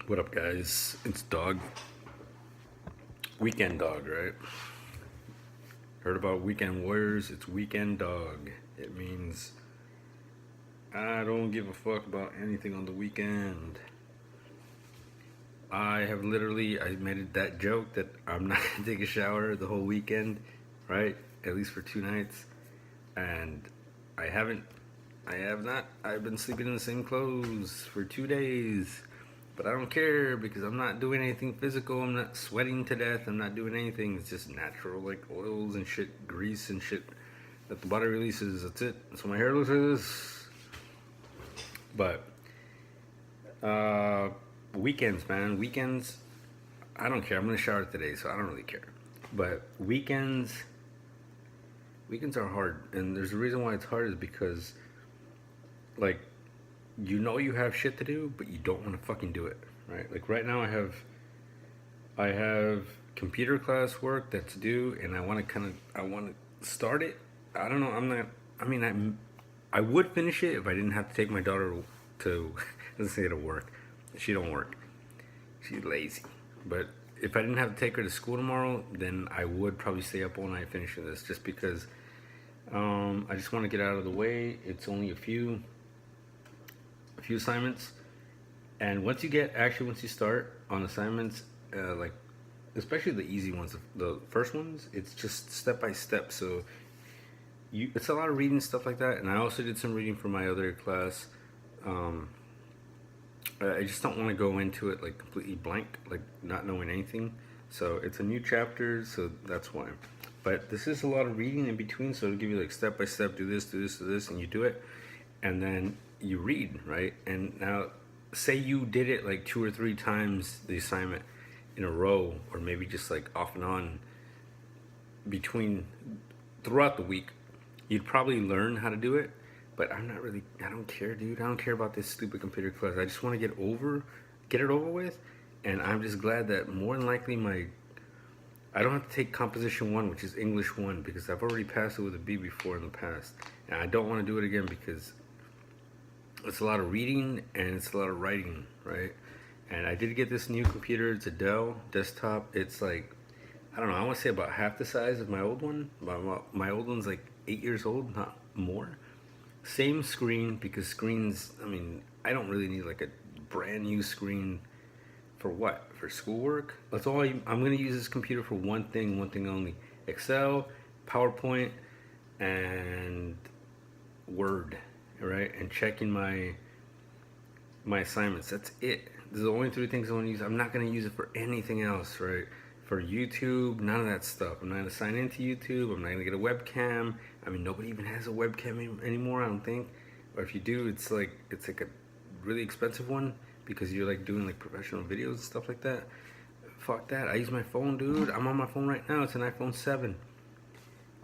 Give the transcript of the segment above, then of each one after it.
What up, guys? It's Dogg. Weekend Dog, right? Heard about Weekend Warriors? It's Weekend Dog. It means I don't give a fuck about anything on the weekend. I made that joke that I'm not gonna take a shower the whole weekend, right? At least for 2 nights. And I haven't. I have not. I've been sleeping in the same clothes for 2 days. But I don't care because I'm not doing anything physical. I'm not sweating to death. I'm not doing anything. It's just natural, like oils and shit, grease and shit that the body releases. That's it. So my hair looks like this. But weekends, man. Weekends. I don't care. I'm gonna shower today, so I don't really care. But weekends are hard, and there's a reason why it's hard is because, like, you know you have shit to do, but you don't want to fucking do it, right? Like right now, I have computer class work that's due, and I want to start it. I don't know. I'm not. I mean, I would finish it if I didn't have to take my daughter to let's say to work. She don't work. She's lazy. But if I didn't have to take her to school tomorrow, then I would probably stay up all night finishing this, just because I just want to get out of the way. It's only a few assignments, and once you start on assignments, like especially the easy ones, the first ones, it's just step by step. So it's a lot of reading, stuff like that. And I also did some reading for my other class. I just don't want to go into it like completely blank, like not knowing anything. So it's a new chapter, so that's why. But this is a lot of reading in between, so it'll give you like step by step, do this, do this, do this, and you do it, and then you read, right? And now, say you did it like 2 or 3 times the assignment in a row, or maybe just like off and on throughout the week, you'd probably learn how to do it. But I don't care, dude. I don't care about this stupid computer class. I just want to get it over with. And I'm just glad that more than likely I don't have to take composition 1, which is English 1, because I've already passed it with a B before in the past. And I don't want to do it again because it's a lot of reading and it's a lot of writing, right? And I did get this new computer. It's a Dell desktop. It's like, I don't know, I want to say about half the size of my old one. My old one's like 8 years old, not more. Same screen, because screens, I mean, I don't really need like a brand new screen for what? For schoolwork? That's all I'm going to use this computer for one thing only. Excel, PowerPoint, and Word, right? And checking my assignments. That's it. These are the only 3 things I want to use. I'm not going to use it for anything else, right? For YouTube, none of that stuff. I'm not going to sign into YouTube. I'm not going to get a webcam. I mean, nobody even has a webcam anymore, I don't think. Or if you do, it's like a really expensive one, because you're like doing like professional videos and stuff like that. Fuck that. I use my phone, dude. I'm on my phone right now. It's an iPhone 7.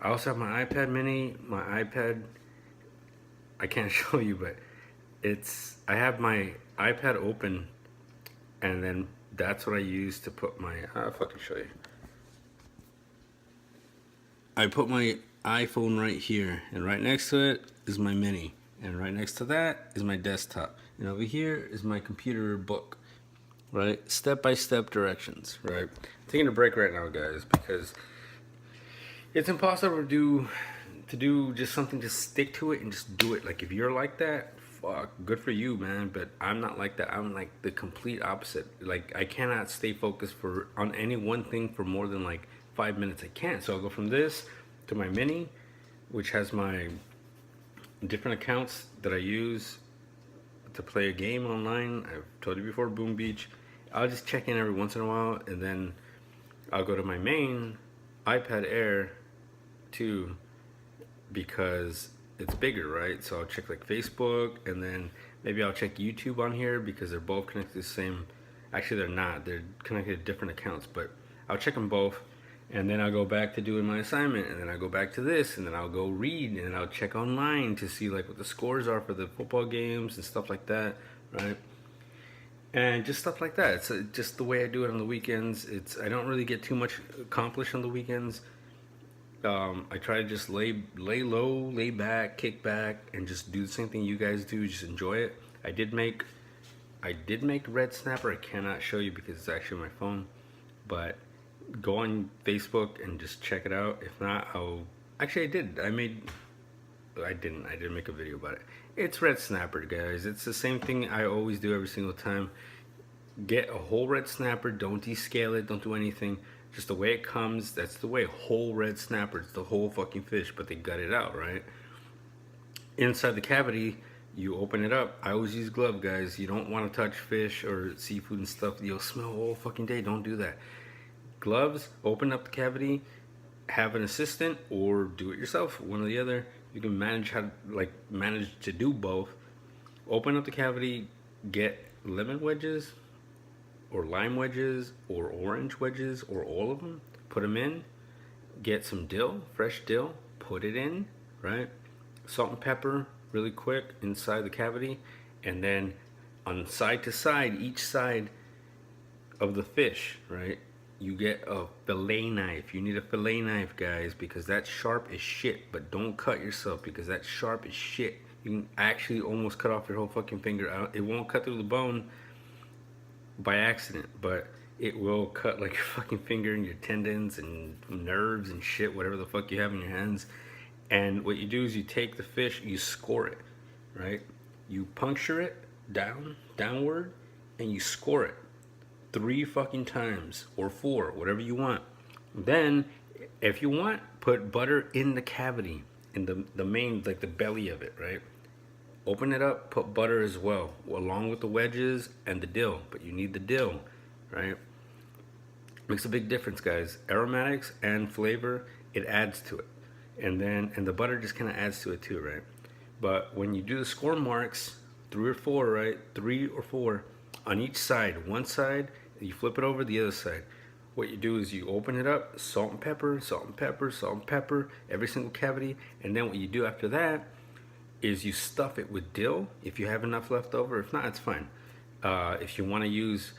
I also have my iPad mini. My iPad, I can't show you, but I have my iPad open, and then that's what I use to put my, I'll fucking show you. I put my iPhone right here, and right next to it is my mini, and right next to that is my desktop, and over here is my computer book, right? Step-by-step directions, right? I'm taking a break right now, guys, because it's impossible to do just something, just stick to it and just do it. Like, if you're like that, fuck, good for you, man. But I'm not like that. I'm like the complete opposite. Like, I cannot stay focused on any one thing for more than like 5 minutes. I can't. So I'll go from this to my mini, which has my different accounts that I use to play a game online. I've told you before, Boom Beach. I'll just check in every once in a while, and then I'll go to my main iPad Air 2, because it's bigger, right? So I'll check like Facebook, and then maybe I'll check YouTube on here, because they're both connected to the same. Actually, they're not. They're connected to different accounts, but I'll check them both, and then I'll go back to doing my assignment, and then I'll go back to this, and then I'll go read, and then I'll check online to see like what the scores are for the football games and stuff like that, right? And just stuff like that. It's just the way I do it on the weekends. I don't really get too much accomplished on the weekends. I try to just lay low, lay back, kick back, and just do the same thing you guys do. Just enjoy it. I I did make red snapper. I cannot show you because it's actually my phone, but go on Facebook and just check it out. If not, actually I did. I didn't make a video about it. It's red snapper, guys. It's the same thing I always do every single time. Get a whole red snapper. Don't descale it. Don't do anything. Just the way it comes. That's the way. Whole red snapper. It's the whole fucking fish, but they gut it out, right? Inside the cavity, you open it up. I always use glove, guys. You don't want to touch fish or seafood and stuff. You'll smell all fucking day. Don't do that. Gloves, open up the cavity, have an assistant or do it yourself, one or the other. You can manage to do both. Open up the cavity, get lemon wedges or lime wedges or orange wedges or all of them. Put them in. Get some dill, fresh dill, put it in, right? Salt and pepper really quick inside the cavity, and then on side to side, each side of the fish, right? You get a fillet knife. You need a fillet knife, guys, because that's sharp as shit. But don't cut yourself because that's sharp as shit. You can actually almost cut off your whole fucking finger. It won't cut through the bone by accident, but it will cut like your fucking finger and your tendons and nerves and shit, whatever the fuck you have in your hands. And what you do is you take the fish, you score it, right? You puncture it downward, and you score it 3 fucking times or 4, whatever you want. Then, if you want, put butter in the cavity, in the main, like the belly of it, right? Open it up, put butter as well, along with the wedges and the dill. But you need the dill, right? Makes a big difference, guys. Aromatics and flavor, it adds to it. And the butter just kind of adds to it too, right? But when you do the score marks, 3 or 4, right? 3 or 4 on each side. One side, you flip it over the other side. What you do is you open it up, salt and pepper, salt and pepper, salt and pepper, every single cavity. And then what you do after that is you stuff it with dill if you have enough left over. If not, it's fine. If you want to use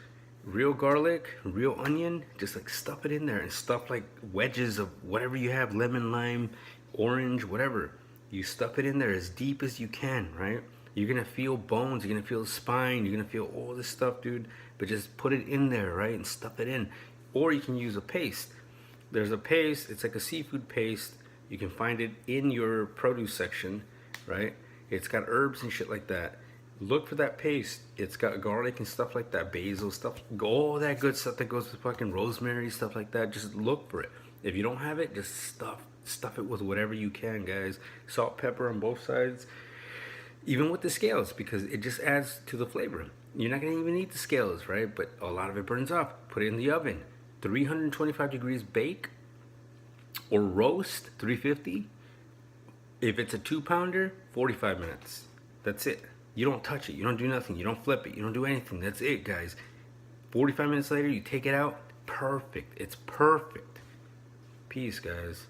real garlic, real onion, just like stuff it in there and stuff like wedges of whatever you have, lemon, lime, orange, whatever. You stuff it in there as deep as you can, right? You're gonna feel bones, you're gonna feel the spine, you're gonna feel all this stuff, dude. But just put it in there, right? And stuff it in. Or you can use a paste. There's a paste, it's like a seafood paste. You can find it in your produce section, right? It's got herbs and shit like that. Look for that paste. It's got garlic and stuff like that, basil stuff, all that good stuff that goes with fucking rosemary, stuff like that. Just look for it. If you don't have it, just stuff it with whatever you can, guys. Salt, pepper on both sides, even with the scales, because it just adds to the flavor. You're not gonna even eat the scales, right? But a lot of it burns off. Put it in the oven, 325 degrees bake or roast, 350. If it's a 2-pounder, 45 minutes. That's it. You don't touch it. You don't do nothing. You don't flip it. You don't do anything. That's it, guys. 45 minutes later, you take it out. Perfect. It's perfect. Peace, guys.